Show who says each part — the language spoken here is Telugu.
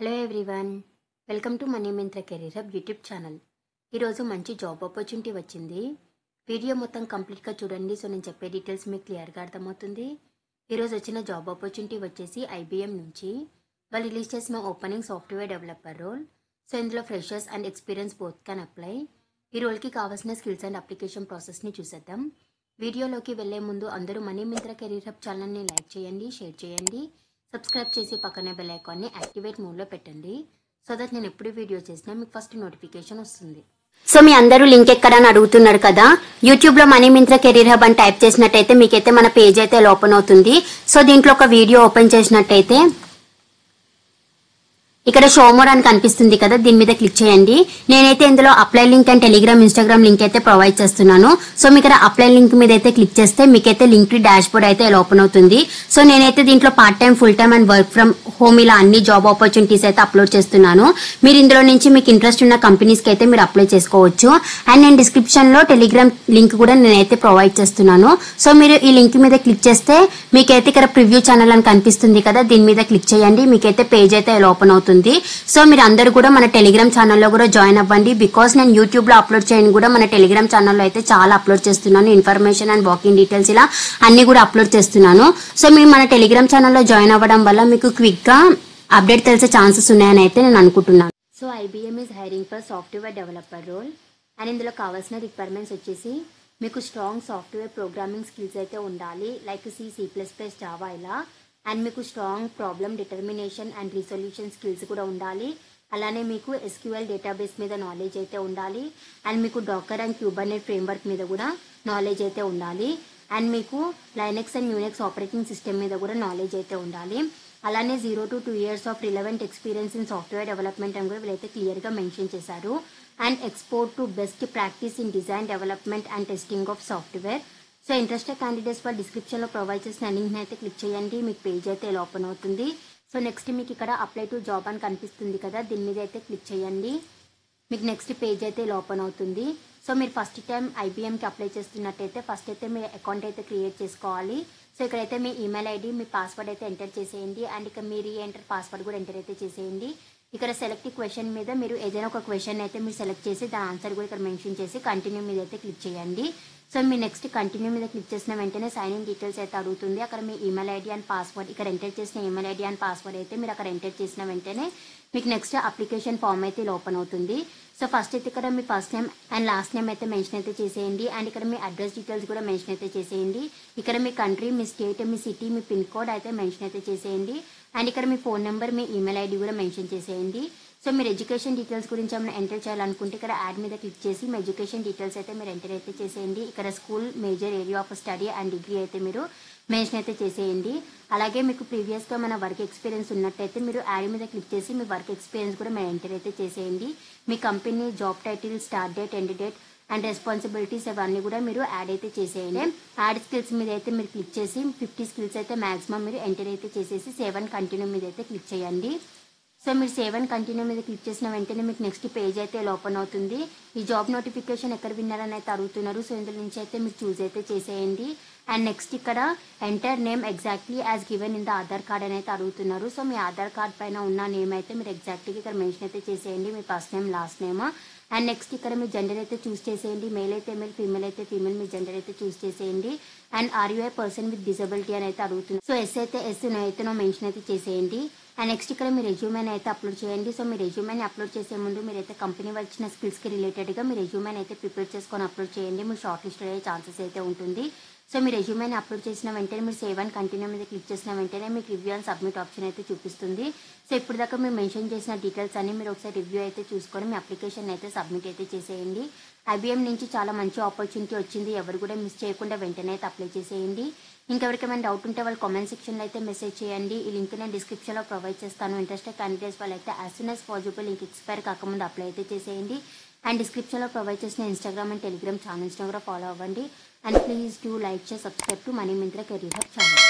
Speaker 1: Hello everyone, welcome to money Myntra career hub YouTube channel. ఈరోజు మంచి జాబ్ ఆపర్చునిటీ వచ్చింది. వీడియో మొత్తం కంప్లీట్గా చూడండి. సో నేను చెప్పే డీటెయిల్స్ మీకు క్లియర్గా అర్థమవుతుంది. ఈరోజు వచ్చిన జాబ్ ఆపర్చునిటీ వచ్చేసి ఐబీఎం నుంచి వాళ్ళు రిలీజ్ చేసిన opening software developer role. So ఇందులో freshers and experience both can apply. ఈ రోల్కి కావాల్సిన స్కిల్స్ అండ్ అప్లికేషన్ ప్రాసెస్ని చూసేద్దాం. వీడియోలోకి వెళ్లే ముందు అందరూ మనీ మింత్రా కెరీర్ హబ్ ఛానల్ని లైక్ చేయండి, షేర్ చేయండి, సబ్స్క్రైబ్ చేసి పక్కనే బెల్ ఐకాన్ని యాక్టివేట్ మోడ్లో పెట్టండి. సో దట్ నేను ఎప్పుడు వీడియో చేసినా మీకు ఫస్ట్ నోటిఫికేషన్ వస్తుంది. సో మీ అందరూ లింక్ ఎక్కడని అడుగుతున్నారు కదా, యూట్యూబ్లో మనీ మింత్రా కెరీర్ హబ్ అని టైప్ చేసినట్టయితే మీకైతే మన పేజ్ అయితే ఓపెన్ అవుతుంది. సో దీంట్లో ఒక వీడియో ఓపెన్ చేసినట్టయితే ఇక్కడ షో మోర్ అని కనిపిస్తుంది కదా, దీని మీద క్లిక్ చేయండి. నేనైతే ఇందులో apply link and Telegram, Instagram link అయితే ప్రొవైడ్ చేస్తున్నాను. సో మీకు ఇక్కడ అప్లై లింక్ మీద అయితే క్లిక్ చేస్తే మీకైతే లింక్ డాష్ బోర్డ్ అయితే ఇలా ఓపెన్ అవుతుంది. సో నేనైతే దీంట్లో part time, full time and work from home ఇలా అన్ని జాబ్ ఆపర్చునిటీస్ అయితే అప్లోడ్ చేస్తున్నాను. మీరు ఇందులో నుంచి మీకు ఇంట్రెస్ట్ ఉన్న కంపెనీస్ కి అయితే మీరు అప్లై చేసుకోవచ్చు. అండ్ నేను డిస్క్రిప్షన్ లో టెలిగ్రామ్ లింక్ కూడా నేనైతే ప్రొవైడ్ చేస్తున్నాను. సో మీరు ఈ లింక్ మీద క్లిక్ చేస్తే మీకైతే ఇక్కడ ప్రివ్యూ ఛానల్ అని కనిపిస్తుంది కదా, దీని మీద క్లిక్ చేయండి. మీకైతే పేజ్ అయితే ఇలా ఓపెన్ అవుతుంది. సో మీరు అందరూ కూడా మన టెలిగ్రామ్ ఛానల్లో కూడా జాయిన్ అవ్వండి. బికాస్ నేను యూట్యూబ్ లో అప్లోడ్ చేయను కూడా మన టెలిగ్రామ్ ఛానల్లో అయితే చాలా అప్లోడ్ చేస్తున్నాను. ఇన్ఫర్మేషన్ అండ్ వాకింగ్ డీటెయిల్స్ ఇలా అన్ని కూడా అప్లోడ్ చేస్తున్నాను. సో మీరు మన టెలిగ్రామ్ ఛానల్లో జాయిన్ అవ్వడం వల్ల మీకు క్విక్ గా అప్డేట్ తెలిసే ఛాన్సెస్ ఉన్నాయని అయితే నేను అనుకుంటున్నాను. So IBM is hiring for software developer role. And ఇందులో కావాల్సిన రిక్వైర్మెంట్స్ వచ్చేసి మీకు స్ట్రాంగ్ సాఫ్ట్వేర్ ప్రోగ్రామింగ్ స్కిల్స్ అయితే ఉండాలి, లైక్ C++, జావా ఇలా. అండ్ మీకు strong problem determination and resolution skills కూడా ఉండాలి. అలానే మీకు SQL డేటాబేస్ మీద నాలెడ్జ్ అయితే ఉండాలి. అండ్ మీకు డాకర్ అండ్ క్యూబర్నెట్ ఫ్రేమ్వర్క్ మీద కూడా నాలెడ్జ్ అయితే ఉండాలి. అండ్ మీకు Linux and Unix operating system మీద కూడా నాలెడ్జ్ అయితే ఉండాలి. అలానే 0 to 2 years of relevant experience in software development అని కూడా వీళ్ళైతే క్లియర్గా మెన్షన్ చేశారు. And export to best practice in design, development and testing of software. So interested candidates వాళ్ళు డిస్క్రిప్షన్లో ప్రొవైడ్ చేసిన లింక్ని అయితే క్లిక్ చేయండి. మీకు పేజ్ అయితే ఇలా ఓపెన్ అవుతుంది. సో నెక్స్ట్ మీకు ఇక్కడ అప్లై టు జాబ్ అని కనిపిస్తుంది కదా, దీని మీద అయితే క్లిక్ చేయండి. మీకు నెక్స్ట్ పేజ్ అయితే ఇలా ఓపెన్ అవుతుంది. సో మీరు ఫస్ట్ టైం ఐబీఎంకి అప్లై చేస్తున్నట్టయితే ఫస్ట్ అయితే మీ అకౌంట్ అయితే క్రియేట్ చేసుకోవాలి. సో ఇక్కడైతే మీ ఈమెయిల్ ఐడి, మీ పాస్వర్డ్ అయితే ఎంటర్ చేసేయండి. అండ్ ఇక మీ రీఎంటర్ పాస్వర్డ్ కూడా ఎంటర్ అయితే చేసేయండి. ఇక్కడ సెలెక్ట్ క్వశ్చన్ మీద మీరు ఏదైనా ఒక క్వశ్చన్ అయితే మీరు సెలెక్ట్ చేసి దాని ఆన్సర్ కూడా ఇక్కడ మెన్షన్ చేసి కంటిన్యూ మీద అయితే క్లిక్ చేయండి. సో మీ నెక్స్ట్ కంటిన్యూ మీద క్లిక్ చేసిన వెంటనే సైన్ ఇన్ డీటెయిల్స్ అయితే అడుగుతుంది. అక్కడ మీ ఈమెయిల్ ఐడి అండ్ పాస్వర్డ్ ఇక్కడ ఎంటర్ చేసిన ఈమెయిల్ ఐడి అండ్ పాస్వర్డ్ అయితే మీరు అక్కడ ఎంటర్ చేసిన వెంటనే మీకు నెక్స్ట్ అప్లికేషన్ ఫామ్ అయితే ఇలా ఓపెన్ అవుతుంది. సో ఫస్ట్ అయితే ఇక్కడ మీ first name and last name అయితే మెన్షన్ అయితే చేసేయండి. అండ్ ఇక్కడ మీ అడ్రస్ డీటెయిల్స్ కూడా మెన్షన్ అయితే చేసేయండి. ఇక్కడ మీ కంట్రీ, మీ స్టేట్, మీ సిటీ, మీ పిన్ కోడ్ అయితే మెన్షన్ అయితే చేసేయండి. అండ్ ఇక్కడ మీ ఫోన్ నెంబర్, మీ ఈమెయిల్ ఐడి కూడా మెన్షన్ చేసేయండి. సో మీరు ఎడ్యుకేషన్ డీటెయిల్స్ గురించి ఏమైనా ఎంటర్ చేయాలనుకుంటే ఇక్కడ యాడ్ మీద క్లిక్ చేసి మీ ఎడ్యుకేషన్ డీటెయిల్స్ అయితే మీరు ఎంటర్ అయితే చేసేయండి. ఇక్కడ school, major, area of study and degree అయితే మీరు మెన్షన్ అయితే చేసేయండి. అలాగే మీకు ప్రీవియస్గా మన వర్క్ ఎక్స్పీరియన్స్ ఉన్నట్టయితే మీరు యాడ్ మీద క్లిక్ చేసి మీ వర్క్ ఎక్స్పీరియన్స్ కూడా మీరు ఎంటర్ అయితే చేసేయండి. మీ company, job title, start date, end date and responsibilities అవన్నీ కూడా మీరు యాడ్ అయితే చేసేయండి. యాడ్ స్కిల్స్ మీద అయితే మీరు క్లిక్ చేసి 50 స్కిల్స్ అయితే మాక్సిమం మీరు ఎంటర్ అయితే చేసేసి సేవ్ అండ్ కంటిన్యూ మీద అయితే క్లిక్ చేయండి. సో మీరు సేవ్ అండ్ కంటిన్యూ మీద క్లిక్ చేసిన వెంటనే మీకు నెక్స్ట్ పేజ్ అయితే ఇలా ఓపెన్ అవుతుంది. ఈ జాబ్ నోటిఫికేషన్ ఎక్కడ విన్నారని అయితే అడుగుతున్నారు. సో ఇందులో నుంచి అయితే మీరు చూస్ అయితే చేసేయండి. అండ్ నెక్స్ట్ ఇక్కడ enter name exactly as given in the Aadhaar card అని అయితే అడుగుతున్నారు. సో మీ ఆధార్ కార్డ్ పైన ఉన్న నేమ్ అయితే మీరు ఎగ్జాక్ట్గా ఇక్కడ మెన్షన్ అయితే చేసేయండి, మీ first name, last name. And next ఇక్కడ మీ జెండర్ అయితే చూస్ చేసేయండి. మేల్ అయితే మేల్, ఫీమేల్ అయితే ఫీమేల్, మీ జెండర్ అయితే చూస్ చేసేయండి. And are you a person with disability అని అయితే అడుగుతుంది. సో ఎస్ అయితే ఎస్, నో అయితే నో మెన్షన్ అయితే చేసేయండి. అండ్ నెక్స్ట్ ఇక్కడ మీ రెజ్యూమేని అయితే అప్లోడ్ చేయండి. సో మీ రెజ్యూమేని అప్లోడ్ చేసే ముందు మీరైతే కంపెనీ వాళ్ళు ఇచ్చిన స్కిల్స్కి రిలేటెడ్గా మీ రెజ్యూమేని అయితే ప్రిపేర్ చేసుకొని అప్లోడ్ చేయండి. మీరు షార్ట్ లిస్ట్ అయ్యే ఛాన్సెస్ అయితే ఉంటుంది. సో మీ రెజ్యూమేని అప్లోడ్ చేసిన వెంటనే మీరు సేవ్ అండ్ కంటిన్యూ మీద క్లిక్ చేసిన వెంటనే మీకు రివ్యూ అండ్ సబ్మిట్ ఆప్షన్ అయితే చూపిస్తుంది. సో ఇప్పుడు దాకా మీరు మెన్షన్ చేసిన డీటెయిల్స్ అన్ని మీరు ఒకసారి రివ్యూ అయితే చూసుకొని మీ అప్లికేషన్ అయితే సబ్మిట్ అయితే చేసేయండి. ఐబీఎం నుంచి చాలా మంచి ఆపర్చునిటీ వచ్చింది, ఎవరు కూడా మిస్ చేయకుండా వెంటనే అయితే అప్లై చేసేయండి. ఇంకెవరికైనా డౌట్ ఉంటే వాళ్ళు కామెంట్ సెక్షన్లో అయితే మెసేజ్ చేయండి. ఈ లింక్ నేను డిస్క్రిప్షన్లో ప్రొవైడ్ చేస్తాను. ఇంట్రెస్టెడ్ క్యాండిడేట్స్ వాళ్ళైతే as soon as possible link expire కాకముందు అప్లై అయితే చేసేయండి. అండ్ డిస్క్రిప్షన్లో ప్రొవైడ్ చేసిన ఇన్స్టాగ్రామ్ అండ్ టెలిగ్రామ్ ఛానల్స్ని కూడా ఫాలో అవ్వండి. And please do like, share, subscribe to money Myntra career hub channel.